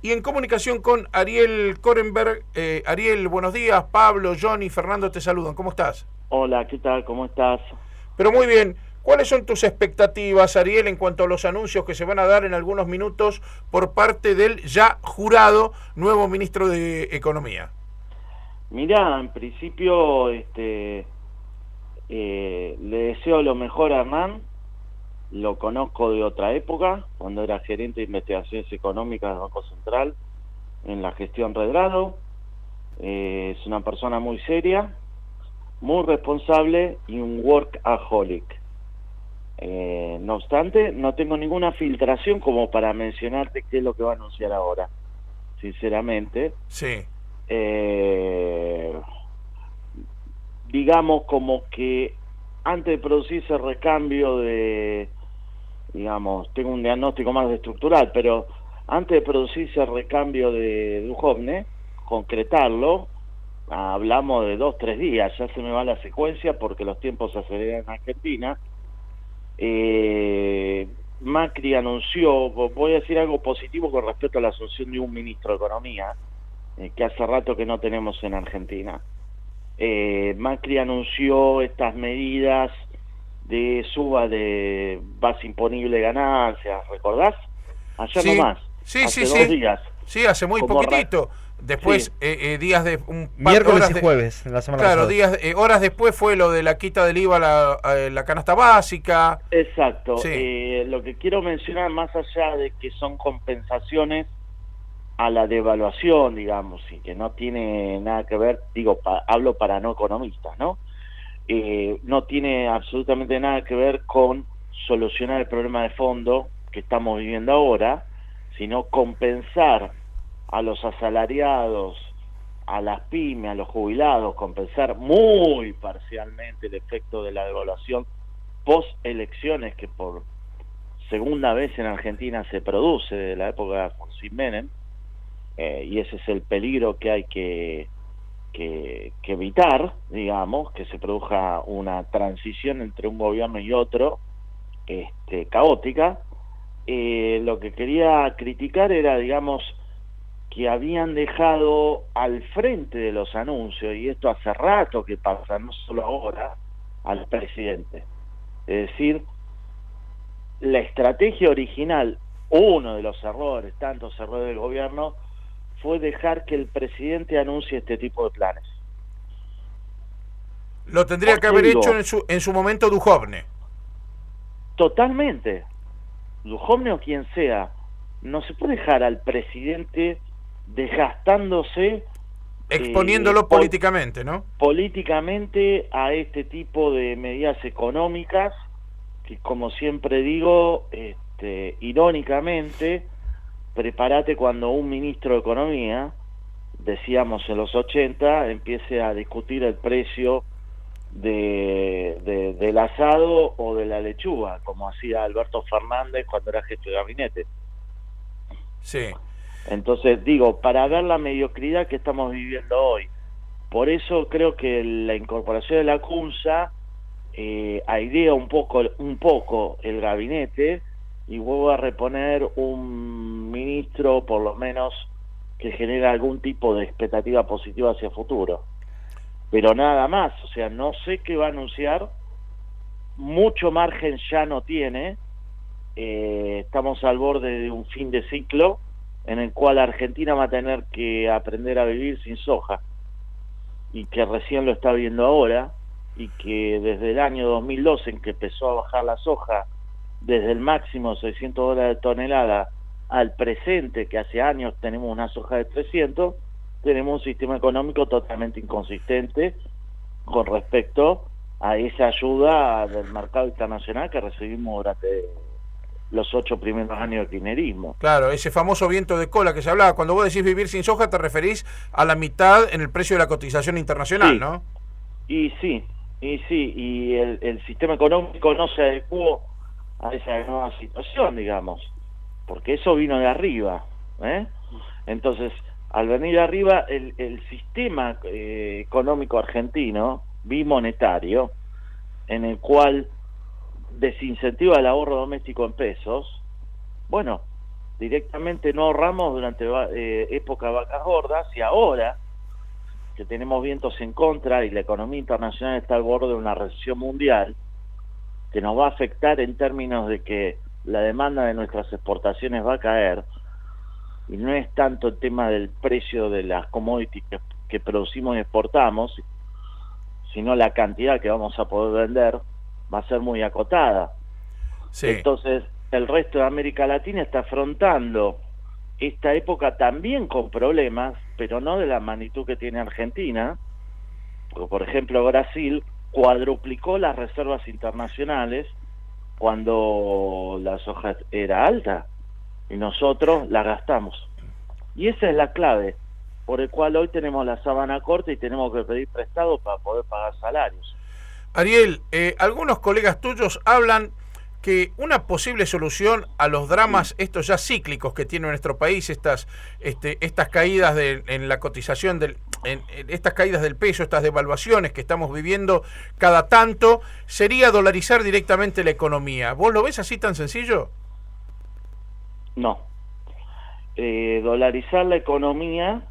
Y en comunicación con Ariel Korenberg. Ariel, buenos días. Pablo, Johnny, Fernando te saludan. ¿Cómo estás? Hola, ¿qué tal? ¿Cómo estás? Pero muy bien. ¿Cuáles son tus expectativas, Ariel, en cuanto a los anuncios que se van a dar en algunos minutos por parte del ya jurado nuevo ministro de Economía? Mirá, en principio, le deseo lo mejor a Hernán. Lo conozco de otra época, cuando era gerente de investigaciones económicas del Banco Central, en la gestión Redrado. Es una persona muy seria, muy responsable y un workaholic. No obstante, no tengo ninguna filtración como para mencionarte qué es lo que va a anunciar ahora, sinceramente. Sí. Eh, digamos como que antes de producirse el recambio de, digamos, tengo un diagnóstico más estructural, pero antes de producirse el recambio de Duhovne, concretarlo, hablamos de 2, 3 días, ya se me va la secuencia porque los tiempos se aceleran en Argentina. Macri anunció, voy a decir algo positivo con respecto a la asunción de un ministro de Economía, que hace rato que no tenemos en Argentina. Macri anunció estas medidas de suba de base imponible de ganancias, ¿recordás? Ayer Sí, nomás, sí, sí, hace 2 sí. días. Sí, hace muy Como poquitito. sí, Después, días de un par de Miércoles horas y de... jueves, la semana Claro, pasada. días, horas después fue lo de la quita del IVA a la canasta básica. exacto. Sí. Lo que quiero mencionar, más allá de que son compensaciones a la devaluación, digamos, y que no tiene nada que ver, digo, hablo para no economistas, ¿no? No tiene absolutamente nada que ver con solucionar el problema de fondo que estamos viviendo ahora, sino compensar a los asalariados, a las pymes, a los jubilados, compensar muy parcialmente el efecto de la devaluación post elecciones que por segunda vez en Argentina se produce desde la época de Alfonsín Menem, y ese es el peligro que hay que evitar, digamos, que se produzca una transición entre un gobierno y otro, caótica. Lo que quería criticar era, digamos, que habían dejado al frente de los anuncios, y esto hace rato que pasa, no solo ahora, al presidente. Es decir, la estrategia original, uno de los errores, tantos errores del gobierno, fue dejar que el presidente anuncie este tipo de planes. Lo tendría ¿Por que qué haber hecho digo? en su momento Duhovne. Totalmente. Duhovne o quien sea, no se puede dejar al presidente desgastándose eh, Exponiéndolo pol políticamente, ¿no? políticamente a este tipo de medidas económicas que, como siempre digo, irónicamente, prepárate cuando un ministro de Economía, decíamos en los 80, empiece a discutir el precio del asado o de la lechuga, como hacía Alberto Fernández cuando era jefe de gabinete. Sí. Entonces, digo, para ver la mediocridad que estamos viviendo hoy. Por eso creo que la incorporación de la CUNSA airea un poco el gabinete y vuelvo a reponer un ministro, por lo menos, que genera algún tipo de expectativa positiva hacia el futuro. Pero nada más, o sea, no sé qué va a anunciar, mucho margen ya no tiene. Estamos al borde de un fin de ciclo en el cual Argentina va a tener que aprender a vivir sin soja, y que recién lo está viendo ahora, y que desde el año 2012, en que empezó a bajar la soja desde el máximo de $600 de tonelada al presente, que hace años tenemos una soja de 300, tenemos un sistema económico totalmente inconsistente con respecto a esa ayuda del mercado internacional que recibimos durante los 8 primeros años de kirchnerismo. Claro, ese famoso viento de cola que se hablaba. Cuando vos decís vivir sin soja, te referís a la mitad en el precio de la cotización internacional, Sí, ¿no? y sí, y el sistema económico no se adecuó a esa nueva situación, digamos, porque eso vino de arriba, ¿eh? Entonces, al venir de arriba, el sistema económico argentino, bimonetario, en el cual desincentiva el ahorro doméstico en pesos, bueno, directamente no ahorramos durante época de vacas gordas, y ahora que tenemos vientos en contra y la economía internacional está al borde de una recesión mundial, que nos va a afectar en términos de que la demanda de nuestras exportaciones va a caer, y no es tanto el tema del precio de las commodities que producimos y exportamos, sino la cantidad que vamos a poder vender va a ser muy acotada. Sí. Entonces, el resto de América Latina está afrontando esta época también con problemas, pero no de la magnitud que tiene Argentina, porque por ejemplo Brasil cuadruplicó las reservas internacionales cuando la soja era alta, y nosotros la gastamos. Y esa es la clave, por el cual hoy tenemos la sábana corta y tenemos que pedir prestado para poder pagar salarios. Ariel, algunos colegas tuyos hablan que una posible solución a los dramas estos ya cíclicos que tiene nuestro país, estas caídas en la cotización, en estas caídas del peso, estas devaluaciones que estamos viviendo cada tanto, sería dolarizar directamente la economía. ¿Vos lo ves así tan sencillo? No. Dolarizar la economía,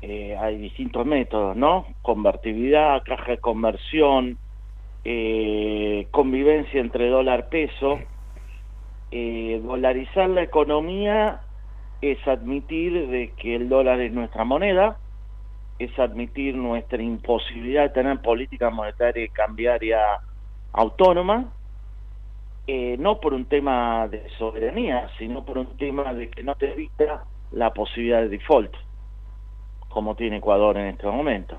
hay distintos métodos, ¿no? Convertibilidad, caja de conversión, convivencia entre dólar-peso. Dolarizar la economía es admitir de que el dólar es nuestra moneda, es admitir nuestra imposibilidad de tener política monetaria y cambiaria autónoma, no por un tema de soberanía, sino por un tema de que no te evita la posibilidad de default, como tiene Ecuador en este momento.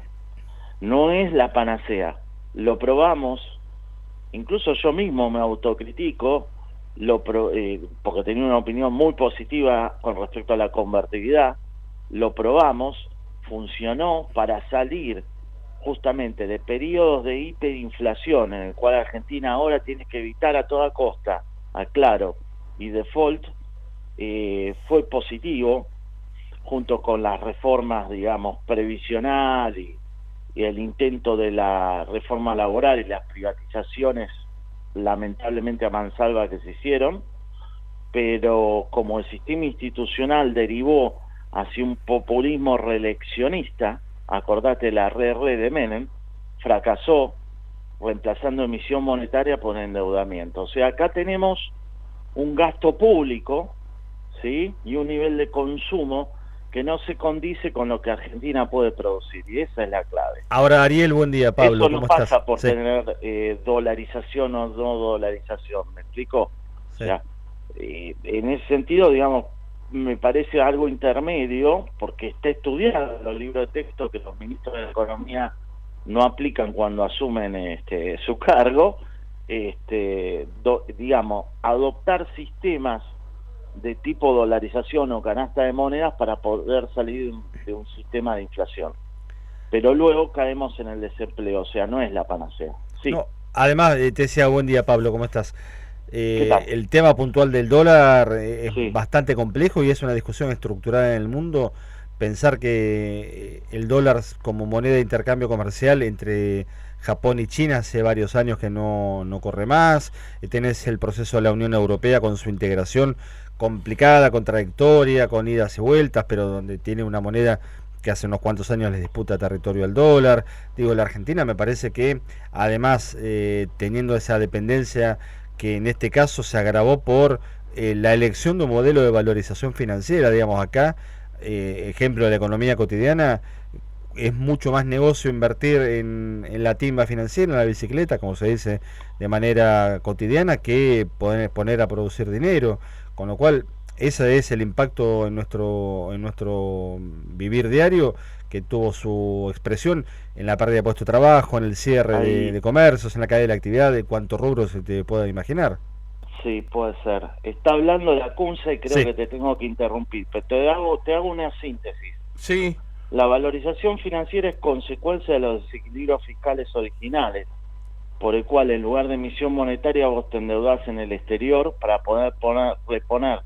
No es la panacea. Lo probamos, incluso yo mismo me autocritico, porque tenía una opinión muy positiva con respecto a la convertibilidad. Lo probamos, funcionó para salir justamente de periodos de hiperinflación, en el cual Argentina ahora tiene que evitar a toda costa, aclaro, y default. Fue positivo, junto con las reformas, digamos, previsional y el intento de la reforma laboral y las privatizaciones lamentablemente a mansalva que se hicieron, pero como el sistema institucional derivó hacia un populismo reeleccionista, acordate la RR de Menem, fracasó reemplazando emisión monetaria por endeudamiento. O sea, acá tenemos un gasto público, ¿sí?, y un nivel de consumo que no se condice con lo que Argentina puede producir, y esa es la clave. Ahora, Ariel, buen día, Pablo. Eso no ¿cómo pasa estás? por Sí. tener dolarización o no dolarización, ¿me explico? Sí. O sea, en ese sentido, digamos, me parece algo intermedio, porque está estudiado en los libros de texto que los ministros de Economía no aplican cuando asumen su cargo, digamos, adoptar sistemas de tipo dolarización o canasta de monedas para poder salir de un sistema de inflación. Pero luego caemos en el desempleo, o sea, no es la panacea. Sí. No, además, te decía, buen día, Pablo, ¿cómo estás? ¿Qué tal? El tema puntual del dólar es Sí. bastante complejo y es una discusión estructurada en el mundo. Pensar que el dólar como moneda de intercambio comercial entre Japón y China hace varios años que no corre más. Tenés el proceso de la Unión Europea con su integración complicada, contradictoria, con idas y vueltas, pero donde tiene una moneda que hace unos cuantos años les disputa territorio al dólar. Digo, la Argentina me parece que además teniendo esa dependencia que en este caso se agravó por la elección de un modelo de valorización financiera, digamos acá, ejemplo de la economía cotidiana, es mucho más negocio invertir en la timba financiera, en la bicicleta, como se dice de manera cotidiana, que poner a producir dinero, con lo cual ese es el impacto en nuestro vivir diario, que tuvo su expresión en la pérdida de puesto de trabajo, en el cierre de comercios, en la caída de la actividad, de cuántos rubros se te pueda imaginar. Sí, puede ser. Está hablando de la CUNSA y creo Sí. que te tengo que interrumpir, pero te hago una síntesis. Sí. La valorización financiera es consecuencia de los desequilibrios fiscales originales, por el cual en lugar de emisión monetaria vos te endeudás en el exterior para poder reponer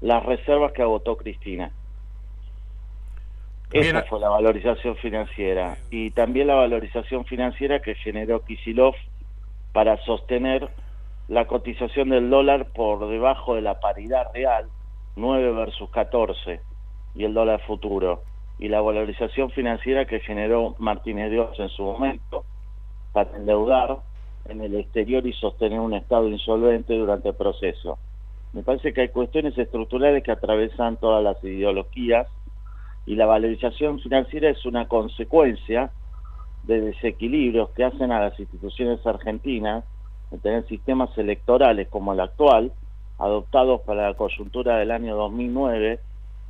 las reservas que agotó Cristina. Bien. Esa fue la valorización financiera. Y también la valorización financiera que generó Kicillof para sostener la cotización del dólar por debajo de la paridad real, 9 versus 14 y el dólar futuro, y la valorización financiera que generó Martínez de Oz en su momento para endeudar en el exterior y sostener un Estado insolvente durante el proceso. Me parece que hay cuestiones estructurales que atravesan todas las ideologías, y la valorización financiera es una consecuencia de desequilibrios que hacen a las instituciones argentinas de tener sistemas electorales como el actual, adoptados para la coyuntura del año 2009,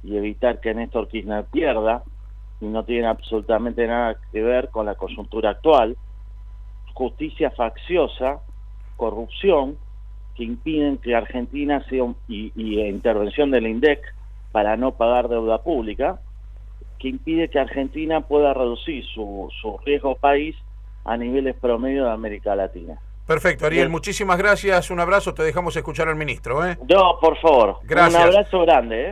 y evitar que Néstor Kirchner pierda, y no tienen absolutamente nada que ver con la coyuntura actual. Justicia facciosa, corrupción, que impiden que Argentina sea y intervención del INDEC para no pagar deuda pública, que impide que Argentina pueda reducir su riesgo país a niveles promedio de América Latina. Perfecto, Ariel, Bien. muchísimas gracias, un abrazo, te dejamos escuchar al ministro. No, por favor, Gracias. un abrazo grande.